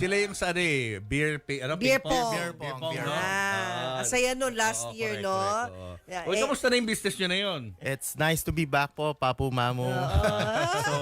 Sila yung sa ano eh, Beer ping pong. Beer pong. Beer pong. Asaya nun last Oo, year, correct, no? correct, oo. Yeah, Uy, kamusta na yung business nyo na yun? It's nice to be back po, Papu Mamu. So,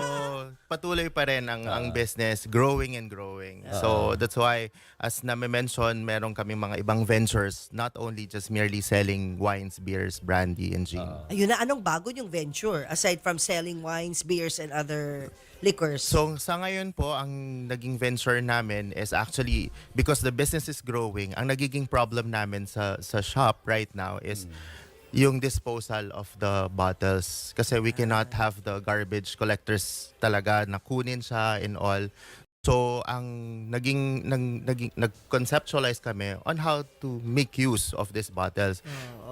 patuloy pa rin ang business, growing and growing. So, that's why, as na-mention, meron kaming mga ibang ventures, not only just merely selling wines, beers, brandy, and gin. Ayun na, anong bago yung venture aside from selling wines, beers, and other liquors? So, sa ngayon po, ang naging venture namin is actually, because the business is growing, ang nagiging problem namin sa shop right now is yung disposal of the bottles. Kasi we cannot have the garbage collectors talaga na kunin siya and all. So, ang nag-conceptualize kami on how to make use of these bottles.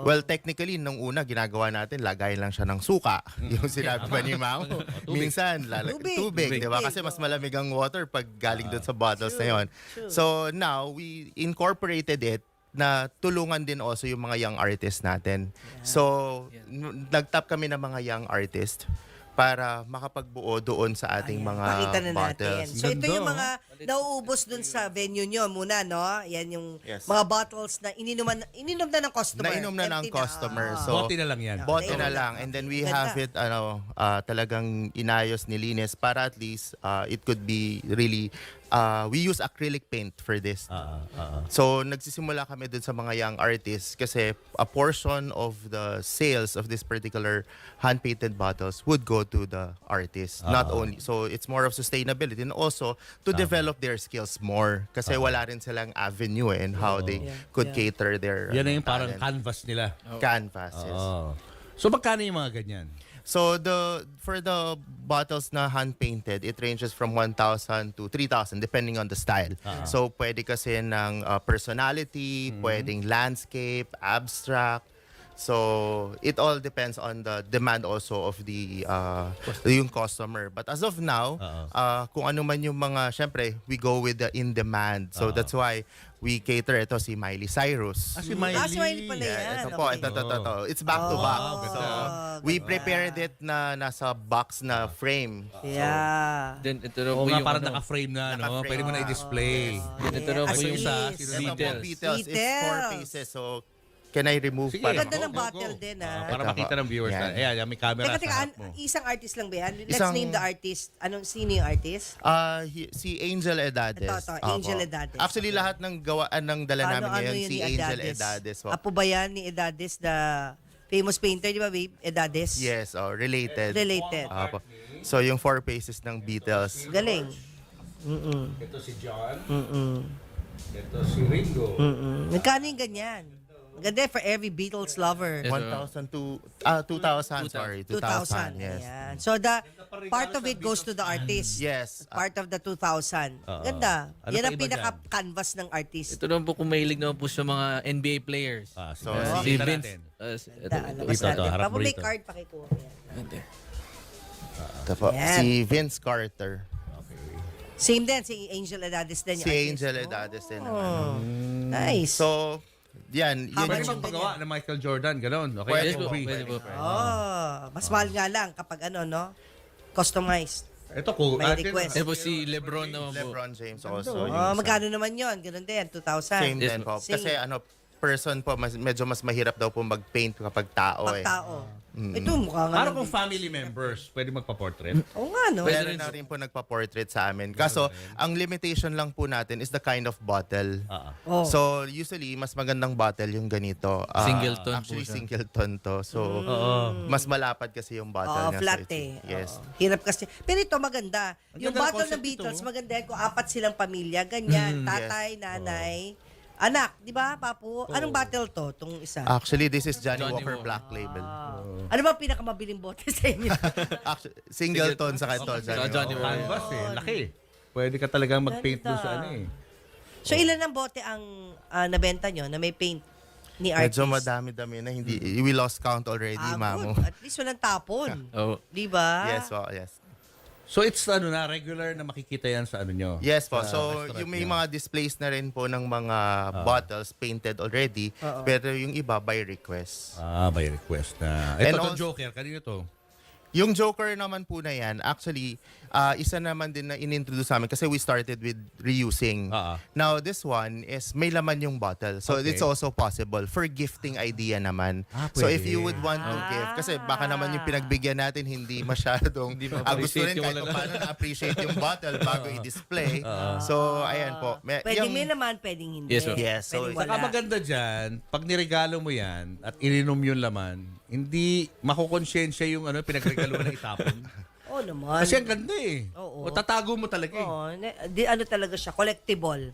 Well, technically, nung una, ginagawa natin, lagay lang siya ng suka. Yung sinabi pa ni Mao. Minsan, tubig, di ba? Kasi mas malamig ang water pag galing doon sa bottles na yon. So, now, we incorporated it na tulungan din also yung mga young artists natin. So, nag-tap kami ng mga young artists para makapagbuo doon sa ating mga Pakita na bottles. natin. So ito Ganda, yung mga nauubos dun sa venue nyo muna, no? Yan yung Yes. mga bottles na ininom na ng customer. Nainom na ng Empty customer. Ah. So, Bote na lang yan. bote Nainom na na. lang. And then we Ganda. have it, talagang inayos, nilinis para at least it could be really, we use acrylic paint for this. So, nagsisimula kami dun sa mga young artists kasi a portion of the sales of this particular hand-painted bottles would go to the artist. Not only, so it's more of sustainability and also to develop their skills more kasi wala rin silang avenue and how they could cater their Yan na yung parang talent. canvas nila. Canvases. Oo. So magkano yung mga ganyan? So for the bottles na hand painted, it ranges from 1,000 to 3,000 depending on the style. So pwede kasi ng personality, pwedeng landscape, abstract. So it all depends on the demand also of the yung customer. But as of now, kung ano man yung mga, syempre, we go with the in demand. So that's why we cater ito si Miley Cyrus. Si Miley. Si Miley pala yan. Ito po, Okay. ito. It's back to back. So, ganda. we prepared it na nasa box na frame. Yeah. Then ito na Oo po nga, yung parang ano, naka-frame na, no? Naka-frame. Pwede mo na i-display. then ito na po As yung is. Sino Ito po, details. Beatles. It's 4 Details. pieces. So, can I remove Sige. para? Ganda ng Go, go, bottle go. din, Para Ito makita po. ng viewers Yan. na. Ayan, may camera Teka, sa harap mo. isang artist lang ba yan? Let's Isang- name the artist. Sino yung artist? Si Angel Edades. Ito, Angel Opo. Edades. Actually, lahat ng gawaan ng dala namin ngayon, yun si ni Angel Edades. po. Apo ba yan ni Edades, the famous painter, di ba, babe? Edades? Yes, related. Related. Opo. So, yung 4 pieces ng Beatles. Galing. Ito si John. Ito si Ringo. Magkano yung ganyan? Maganda for every Beatles lover. 1,000 to 2,000, sorry. 2,000. Yes. Ayan. So the part of it goes to the artist. Yes. Part of the 2,000. Ganda. Ano Yan pa ang iba pinaka-canvas ng artist. Ito naman po kung mahilig naman po sa mga NBA players. So, Si kita Vince. natin. Labas Ito, natin. harap mo Papo may rito. card, pakikuha. Yan. Ito po, Yan. si Vince Carter. Same din, si Angel Edades din. Si yung artist. Angel Edades din naman. Oh, nice. So, yan. How yun Pwede much yung- magpagawa ng Michael Jordan, gano'n. Okay, Pwede that's po, free. Pwede po. Mas mahal nga lang kapag no? Customized. Ito ko. May request. Ito po si Lebron naman po. LeBron James also. yung Oh, isa. magkano naman yon? Ganun din, 2,000. Same Yes, din po. Same. Kasi person po, medyo mas mahirap daw po mag-paint kapag tao Pag eh. tao. Ito, mukha nga. Para lang kung din. family members, pwede magpa-portrait. Oo nga, no? Meron na rin po nagpa-portrait sa amin. Kaso, ang limitation lang po natin is the kind of bottle. Oh. So, usually, mas magandang bottle yung ganito. Singleton po Actually, siya. singleton to. So, mas malapad kasi yung bottle Oo, niya. flat So, eh. Yes. Oo. Hirap kasi. Pero ito maganda. Yung ganda ng bottle ng concept Beatles, ito. maganda yan kung apat silang pamilya. Ganyan, tatay, nanay, anak. Di ba, Papu? Anong bottle to? Itong isa. Actually, this is Johnny, Johnny Walker Walker. Black Label. Ano ba ang pinakamabiling bote sa inyo? Actually, singleton sa kanto. Johnny Walker. Canvas eh, laki. Pwede ka talagang mag-paint doon sa ano eh. So, ilan ang bote ang nabenta nyo na may paint ni artist? Medyo madami-dami na hindi. We lost count already, Mamo. Good. At least walang tapon. Oh. Di ba? Yes po, yes. So it's regular na makikita yan sa ano nyo? Yes po. Sa So, restaurant yung may nyo. mga displays na rin po ng mga bottles painted already. Pero yung iba by request. By request na. And Ito, also- Joker, kanino to? Yung Joker naman po na yan, actually, isa naman din na in-introduce namin kasi we started with reusing. Now, this one is may laman yung bottle. So, Okay. it's also possible for gifting idea naman. So, if you would want to gift, kasi baka naman yung pinagbigyan natin hindi masyadong gusto ma-appreciate rin yung kahit wala. paano na-appreciate yung bottle bago i-display. So, ayan po. Pwedeng may naman, pwedeng hindi. Yes, ma'am. Yes, so- Pwedeng Saka wala. maganda dyan, pag niregalo mo yan at ininom yung laman, hindi makukonsensya yung pinagregalo na itapon. Oo naman. Kasi ang ganda eh. Oo. O tatago mo talaga eh. Oo, ano talaga siya, collectible.